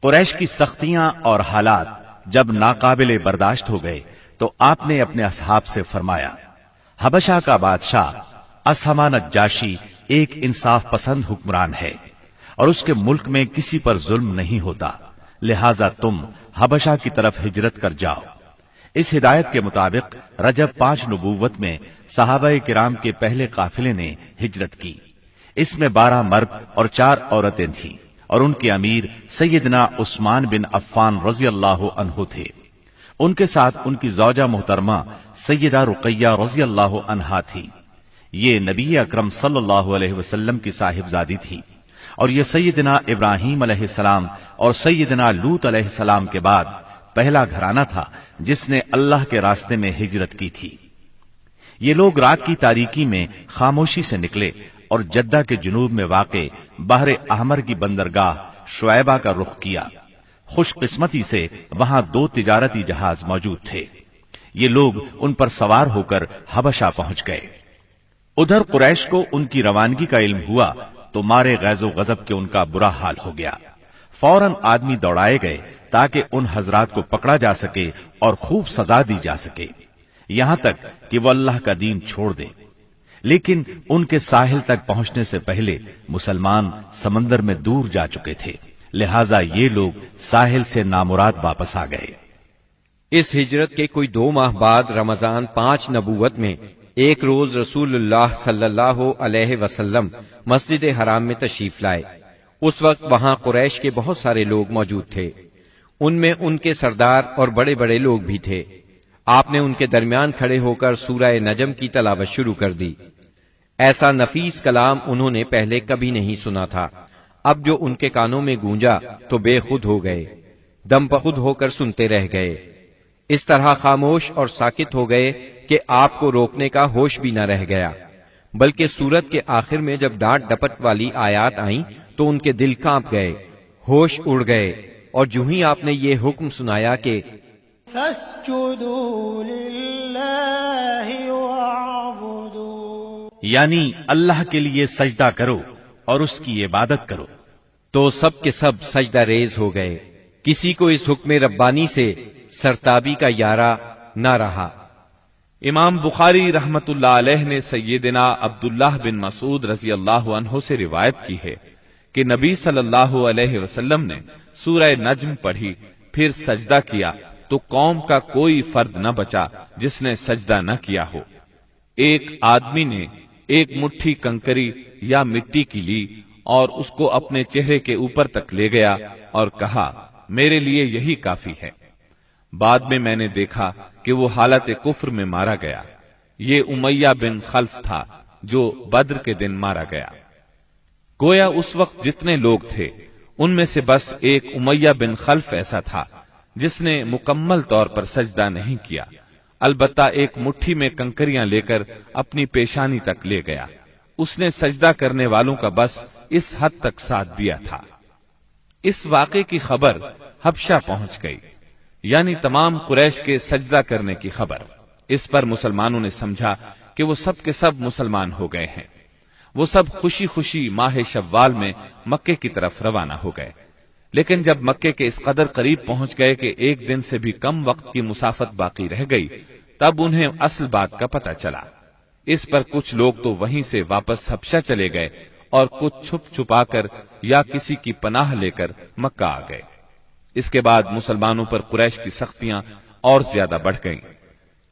قریش کی سختیاں اور حالات جب ناقابل برداشت ہو گئے تو آپ نے اپنے اصحاب سے فرمایا، حبشہ کا بادشاہ اسہمہ نجاشی ایک انصاف پسند حکمران ہے اور اس کے ملک میں کسی پر ظلم نہیں ہوتا، لہذا تم حبشہ کی طرف ہجرت کر جاؤ۔ اس ہدایت کے مطابق رجب 5 نبوت میں صحابہ کرام کے پہلے قافلے نے ہجرت کی۔ اس میں 12 مرد اور 4 عورتیں تھیں اور ان کے امیر سیدنا عثمان بن عفان رضی اللہ عنہ تھے۔ ان کے ساتھ ان کی زوجہ محترمہ سیدہ رقیہ رضی اللہ عنہا تھی۔ یہ نبی اکرم صلی اللہ علیہ وسلم کی صاحبزادی تھی اور یہ سیدنا ابراہیم علیہ السلام اور سیدنا لوط علیہ السلام کے بعد پہلا گھرانہ تھا جس نے اللہ کے راستے میں ہجرت کی تھی۔ یہ لوگ رات کی تاریکی میں خاموشی سے نکلے اور جدہ کے جنوب میں واقع بحر احمر کی بندرگاہ شعیبہ کا رخ کیا۔ خوش قسمتی سے وہاں 2 تجارتی جہاز موجود تھے۔ یہ لوگ ان پر سوار ہو کر حبشہ پہنچ گئے۔ ادھر قریش کو ان کی روانگی کا علم ہوا تو مارے غیظ و غضب کے ان کا برا حال ہو گیا۔ فوراً آدمی دوڑائے گئے تاکہ ان حضرات کو پکڑا جا سکے اور خوب سزا دی جا سکے، یہاں تک کہ وہ اللہ کا دین چھوڑ دے۔ لیکن ان کے ساحل تک پہنچنے سے پہلے مسلمان سمندر میں دور جا چکے تھے، لہذا یہ لوگ ساحل سے نامراد واپس آ گئے۔ اس ہجرت کے کوئی 2 ماہ بعد رمضان 5 نبوت میں ایک روز رسول اللہ صلی اللہ علیہ وسلم مسجد حرام میں تشریف لائے۔ اس وقت وہاں قریش کے بہت سارے لوگ موجود تھے، ان میں ان کے سردار اور بڑے بڑے لوگ بھی تھے۔ آپ نے ان کے درمیان کھڑے ہو کر سورہ نجم کی تلاوت شروع کر دی۔ ایسا نفیس کلام انہوں نے پہلے کبھی نہیں سنا تھا۔ اب جو ان کے کانوں میں گونجا تو بے خود ہو گئے، دم بخود ہو کر سنتے رہ گئے، اس طرح خاموش اور ساکت ہو گئے کہ آپ کو روکنے کا ہوش بھی نہ رہ گیا۔ بلکہ سورت کے آخر میں جب ڈانٹ ڈپٹ والی آیات آئیں تو ان کے دل کانپ گئے، ہوش اڑ گئے، اور جو ہی آپ نے یہ حکم سنایا کہ فَاسْجُدُوا لِلَّهِ وَاعْبُدُوا، یعنی اللہ کے لیے سجدہ کرو اور اس کی عبادت کرو، تو سب کے سب سجدہ ریز ہو گئے۔ کسی کو اس حکم ربانی سے سرتابی کا یارہ نہ رہا۔ امام بخاری رحمت اللہ علیہ نے سیدنا عبداللہ بن مسعود رضی اللہ عنہ سے روایت کی ہے کہ نبی صلی اللہ علیہ وسلم نے سورہ نجم پڑھی، پھر سجدہ کیا تو قوم کا کوئی فرد نہ بچا جس نے سجدہ نہ کیا ہو۔ ایک آدمی نے ایک مٹھی کنکری یا مٹی کی لی اور اس کو اپنے چہرے کے اوپر تک لے گیا اور کہا، میرے لیے یہی کافی ہے۔ بعد میں نے دیکھا کہ وہ حالت کفر میں مارا گیا۔ یہ امیہ بن خلف تھا جو بدر کے دن مارا گیا۔ گویا اس وقت جتنے لوگ تھے ان میں سے بس ایک امیہ بن خلف ایسا تھا جس نے مکمل طور پر سجدہ نہیں کیا، البتہ ایک مٹھی میں کنکریاں لے کر اپنی پیشانی تک لے گیا۔ اس نے سجدہ کرنے والوں کا بس اس حد تک ساتھ دیا تھا۔ اس واقعے کی خبر حبشہ پہنچ گئی، یعنی تمام قریش کے سجدہ کرنے کی خبر۔ اس پر مسلمانوں نے سمجھا کہ وہ سب کے سب مسلمان ہو گئے ہیں۔ وہ سب خوشی خوشی ماہ شوال میں مکے کی طرف روانہ ہو گئے، لیکن جب مکے کے اس قدر قریب پہنچ گئے کہ ایک دن سے بھی کم وقت کی مسافت باقی رہ گئی، تب انہیں اصل بات کا پتہ چلا۔ اس پر کچھ لوگ تو وہیں سے واپس حبشہ چلے گئے اور کچھ چھپ چھپا کر یا کسی کی پناہ لے کر مکہ آ گئے۔ اس کے بعد مسلمانوں پر قریش کی سختیاں اور زیادہ بڑھ گئیں،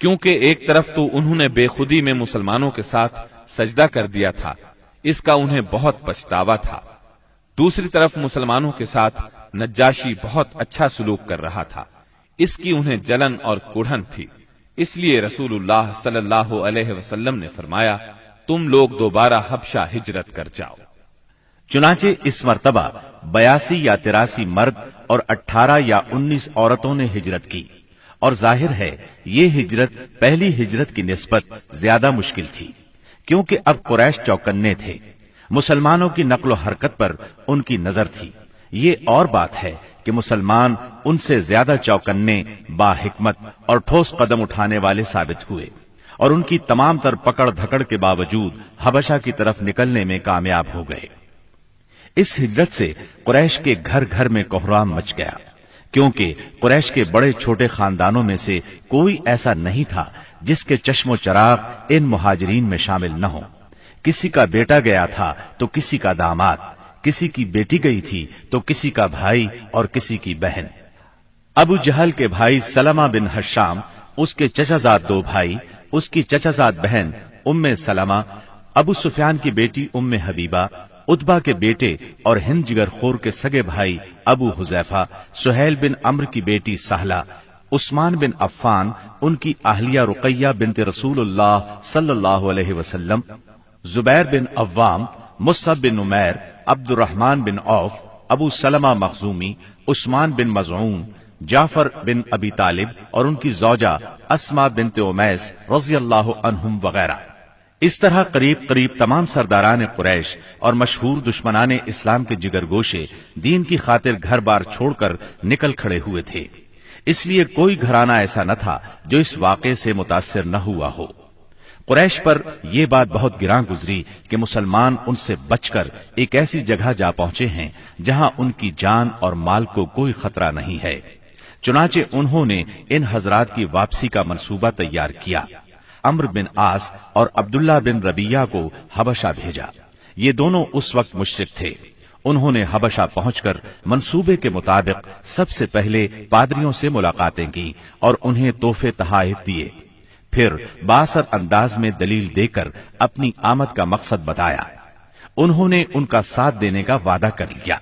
کیونکہ ایک طرف تو انہوں نے بے خودی میں مسلمانوں کے ساتھ سجدہ کر دیا تھا، اس کا انہیں بہت پچھتاوا تھا۔ دوسری طرف مسلمانوں کے ساتھ نجاشی بہت اچھا سلوک کر رہا تھا، اس کی انہیں جلن اور کڑھن تھی۔ اس لیے رسول اللہ صلی اللہ علیہ وسلم نے فرمایا، تم لوگ دوبارہ حبشہ ہجرت کر جاؤ۔ چنانچہ اس مرتبہ 82 یا 83 مرد اور 18 یا 19 عورتوں نے ہجرت کی، اور ظاہر ہے یہ ہجرت پہلی ہجرت کی نسبت زیادہ مشکل تھی، کیونکہ اب قریش چوکنے تھے، مسلمانوں کی نقل و حرکت پر ان کی نظر تھی۔ یہ اور بات ہے کہ مسلمان ان سے زیادہ چوکنے، با حکمت اور ٹھوس قدم اٹھانے والے ثابت ہوئے، اور ان کی تمام تر پکڑ دھکڑ کے باوجود حبشہ کی طرف نکلنے میں کامیاب ہو گئے۔ इस हिजरत से कुरैश के घर घर में कोहराम मच गया, क्योंकि कुरैश के बड़े छोटे खानदानों में से कोई ऐसा नहीं था जिसके चश्मो चराग इन मुहाजिरीन में शामिल न हो। किसी का बेटा गया था तो किसी का दामाद, किसी की बेटी गई थी तो किसी का भाई और किसी की बहन। अबू जहल के भाई सलमा बिन हशाम, उसके चचाजाद 2 भाई, उसकी चचाजाद बहन उम्मे सलमा, अबू सुफियान की बेटी उम्मे हबीबा, उतबा के बेटे और हिंद जिगरखोर के सगे भाई अबू हुजैफा, सुहैल बिन अम्र की बेटी सहला, उस्मान बिन अफ्फान, उनकी अहलिया रुकैया बिनते रसूलुल्लाह सल्लल्लाहु अलैहि वसल्लम, जुबैर बिन अव्वाम, मुस्अब बिन उमैर, अब्दुर्रहमान बिन औफ, अबू सलमा मखजूमी, उस्मान बिन मज़ऊन, जाफर बिन अबी तालिब और उनकी जौजा अस्मा बिनते उमैस रज़ियल्लाहु अन्हुम वगैरह। इस तरह करीब करीब तमाम सरदारान कुरैश और मशहूर दुश्मनान इस्लाम के जिगरगोशे दीन की खातिर घर बार छोड़कर निकल खड़े हुए थे। इसलिए कोई घराना ऐसा न था जो इस वाक़े से मुतासिर न हुआ हो। कुरैश पर यह बात बहुत गिरां गुजरी कि मुसलमान उनसे बचकर एक ऐसी जगह जा पहुंचे हैं जहां उनकी जान और माल को कोई खतरा नहीं है। चुनाचे उन्होंने इन हजरात की वापसी का मंसूबा तैयार किया। अम्र बिन आस और अब्दुल्ला बिन रबिया को हबशा भेजा। ये दोनों उस वक्त मुशरिक थे। उन्होंने हबशा पहुंचकर मंसूबे के मुताबिक सबसे पहले पादरियों से मुलाकातें की और उन्हें तोहफे तहाइफ दिए। फिर बासर अंदाज में दलील देकर अपनी आमद का मकसद बताया। उन्होंने उनका साथ देने का वादा कर लिया।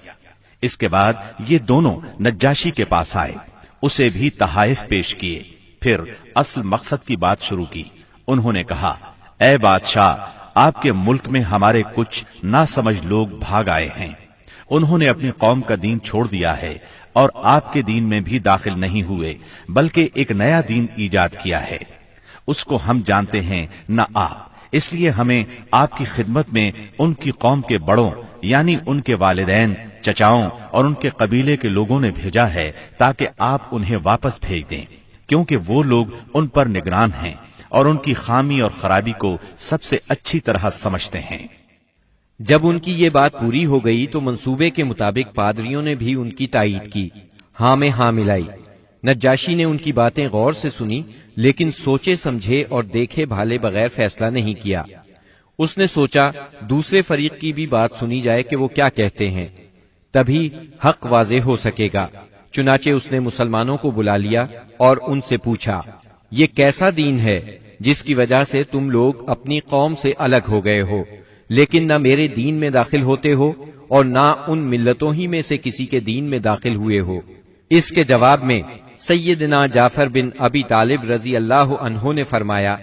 इसके बाद ये दोनों नज्जाशी के पास आए, उसे भी तहाइफ पेश किए। फिर असल मकसद की बात शुरू की। उन्होंने कहा, ऐ बादशाह, आपके मुल्क में हमारे कुछ नासमझ लोग भाग आए हैं। उन्होंने अपनी कौम का दीन छोड़ दिया है और आपके दीन में भी दाखिल नहीं हुए, बल्कि एक नया दीन ईजाद किया है। उसको हम जानते हैं न आप, इसलिए हमें आपकी खिदमत में उनकी कौम के बड़ों यानी उनके वालिदैन, चचाओं और उनके कबीले के लोगों ने भेजा है ताकि आप उन्हें वापस भेज दें, क्योंकि वो लोग उन पर निगरान हैं और उनकी खामी और खराबी को सबसे अच्छी तरह समझते हैं। जब उनकी ये बात पूरी हो गई तो मंसूबे के मुताबिक पादरियों ने भी उनकी तायीद की, हाँ में हाँ मिलाई। नज्जाशी ने उनकी बातें गौर से सुनी, लेकिन सोचे समझे और देखे भाले बगैर फैसला नहीं किया। उसने सोचा दूसरे फरीक की भी बात सुनी जाए कि वो क्या कहते हैं, तभी हक वाज़ेह हो सकेगा। चुनाचे उसने मुसलमानों को बुला लिया और उनसे पूछा, ये कैसा दीन है जिसकी वजह से तुम लोग अपनी कौम से अलग हो गए हो, लेकिन न मेरे दीन में दाखिल होते हो और न उन मिल्लतों ही में से किसी के दीन में दाखिल हुए हो। इसके जवाब में सैयदना जाफर बिन अबी तालिब रजी अल्लाह अन्हो ने फरमाया,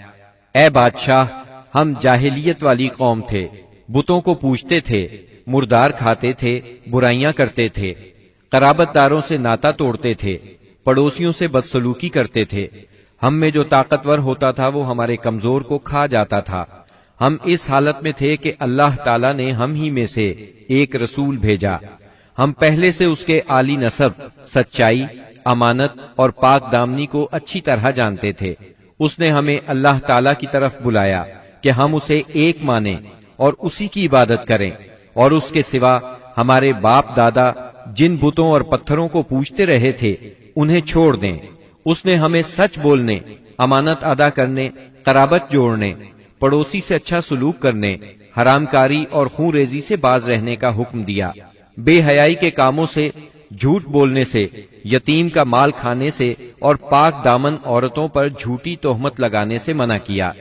ऐ बादशाह, हम जाहिलियत वाली कौम थे, बुतों को पूजते थे, मुर्दार खाते थे, बुराइयां करते थे, कराबतदारों से नाता तोड़ते थे, पड़ोसियों से बदसलूकी करते थे। हम में जो ताकतवर होता था वो हमारे कमजोर को खा जाता था। हम इस हालत में थे कि अल्लाह ताला ने हम ही में से एक रसूल भेजा। हम पहले से उसके आली नसब, सच्चाई, अमानत और पाक दामनी को अच्छी तरह जानते थे। उसने हमें अल्लाह ताला की तरफ बुलाया कि हम उसे एक माने और उसी की इबादत करें, और उसके सिवा हमारे बाप दादा जिन बुतों और पत्थरों को पूजते रहे थे उन्हें छोड़ दें। उसने हमें सच बोलने, अमानत अदा करने, कराबत जोड़ने, पड़ोसी से अच्छा सलूक करने, हरामकारी और खून रेजी से बाज रहने का हुक्म दिया। बेहयाई के कामों से, झूठ बोलने से, यतीम का माल खाने से और पाक दामन औरतों पर झूठी तोहमत लगाने से मना किया।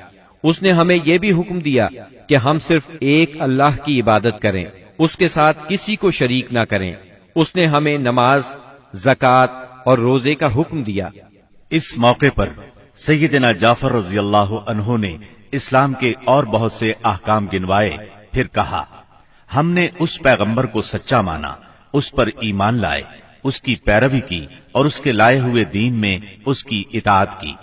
उसने हमें यह भी हुक्म दिया कि हम सिर्फ एक अल्लाह की इबादत करें, उसके साथ किसी को शरीक ना करें। उसने हमें नमाज, ज़कात और रोजे का हुक्म दिया। इस मौके पर सैयदना जाफर रज़ी अल्लाह अन्हु ने इस्लाम के और बहुत से अहकाम गिनवाए। फिर कहा, हमने उस पैगंबर को सच्चा माना, उस पर ईमान लाए, उसकी पैरवी की और उसके लाए हुए दीन में उसकी इताअत की।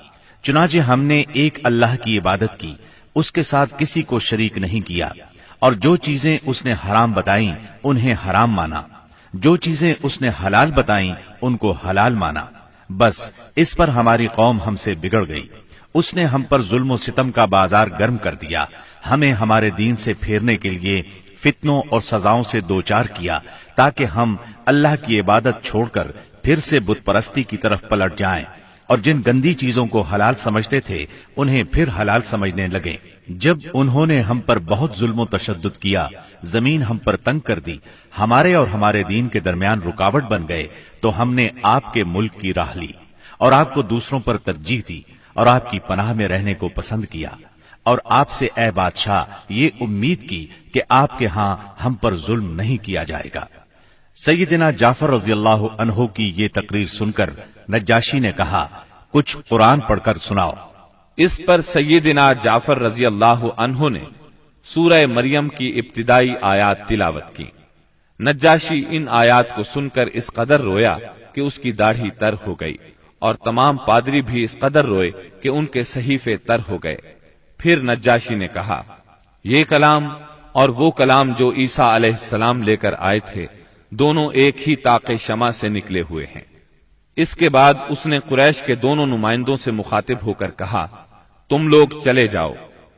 चुनाचे हमने एक अल्लाह की इबादत की, उसके साथ किसी को शरीक नहीं किया, और जो चीजें उसने हराम बताईं उन्हें हराम माना, जो चीजें उसने हलाल बताईं उनको हलाल माना। बस इस पर हमारी कौम हमसे बिगड़ गई। उसने हम पर जुल्म और सितम का बाजार गर्म कर दिया। हमें हमारे दीन से फेरने के लिए फितनों और सजाओं से दो चार किया ताकि हम अल्लाह की इबादत छोड़कर फिर से बुत परस्ती की तरफ पलट जाएं, और जिन गंदी चीजों को हलाल समझते थे उन्हें फिर हलाल समझने लगे। जब उन्होंने हम पर बहुत जुल्म तशद्दुद किया, जमीन हम पर तंग कर दी, हमारे और हमारे दीन के दरमियान रुकावट बन गए, तो हमने आपके मुल्क की राह ली और आपको दूसरों पर तरजीह दी और आपकी पनाह में रहने को पसंद किया, और आपसे ए बादशाह ये उम्मीद की कि आपके हां हम पर जुल्म नहीं किया जाएगा। सैयदना जाफर रज़ियल्लाहु अन्हु की ये तकरीर सुनकर नज्जाशी ने कहा, कुछ कुरान पढ़कर सुनाओ। इस पर सैयदना जाफर रजी अल्लाह अन्हो ने सूरह मरियम की इब्तिदाई आयात तिलावत की। नज्जाशी इन आयात को सुनकर इस कदर रोया कि उसकी दाढ़ी तर हो गई, और तमाम पादरी भी इस कदर रोए कि उनके सहीफे तर हो गए। फिर नज्जाशी ने कहा, ये कलाम और वो कलाम जो ईसा अलैहिस्सलाम लेकर आए थे, दोनों एक ही ताक़े शमा से निकले हुए हैं। इसके बाद उसने कुरैश के दोनों नुमाइंदों से मुखातिब होकर कहा, तुम लोग चले जाओ,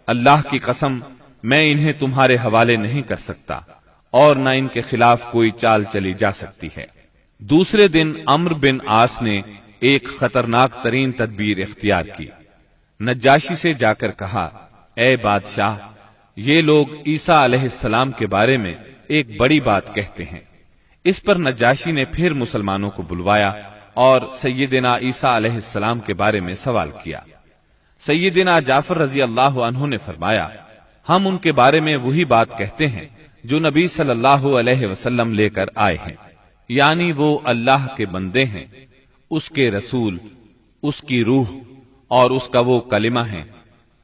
अल्लाह की कसम मैं इन्हें तुम्हारे हवाले नहीं कर सकता और न इनके खिलाफ कोई चाल चली जा सकती है। दूसरे दिन अम्र बिन आस ने एक खतरनाक तरीन तदबीर इख्तियार की। नज्जाशी से जाकर कहा, ए बादशाह, ये लोग ईसा अलैहिस्सलाम के बारे में एक बड़ी बात कहते हैं। इस पर नज्जाशी ने फिर मुसलमानों को बुलवाया और सैयदना ईसा अलैहिस्सलाम के बारे में सवाल किया। सैयदना जाफर रजी अल्लाह अन्हु ने फरमाया, हम उनके बारे में वही बात कहते हैं जो नबी सल्लल्लाहु अलैहि वसल्लम लेकर आए हैं, यानी वो अल्लाह के बंदे हैं, उसके रसूल, उसकी रूह और उसका वो कलिमा है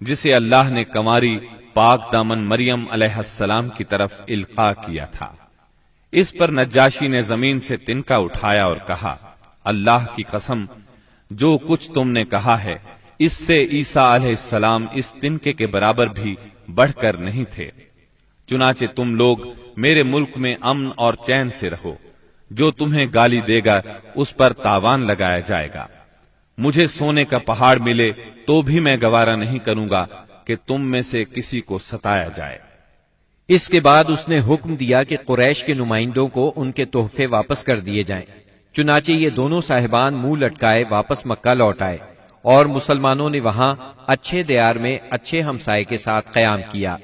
जिसे अल्लाह ने कंवारी पाक दामन मरियम अलैहिस्सलाम की तरफ इल्का किया था। इस पर नज्जाशी ने जमीन से तिनका उठाया और कहा, अल्लाह की कसम, जो कुछ तुमने कहा है इससे ईसा अलैहिस्सलाम इस तिनके के बराबर भी बढ़कर नहीं थे। चुनाचे तुम लोग मेरे मुल्क में अमन और चैन से रहो, जो तुम्हें गाली देगा उस पर तावान लगाया जाएगा। मुझे सोने का पहाड़ मिले तो भी मैं गवारा नहीं करूंगा कि तुम में से किसी को सताया जाए। इसके बाद उसने हुक्म दिया कि कुरैश के नुमाइंदों को उनके तोहफे वापस कर दिए जाएं। चुनाचे ये दोनों साहिबान मुंह लटकाए वापस मक्का लौट आए और मुसलमानों ने वहां अच्छे दयार में अच्छे हमसाये के साथ कयाम किया।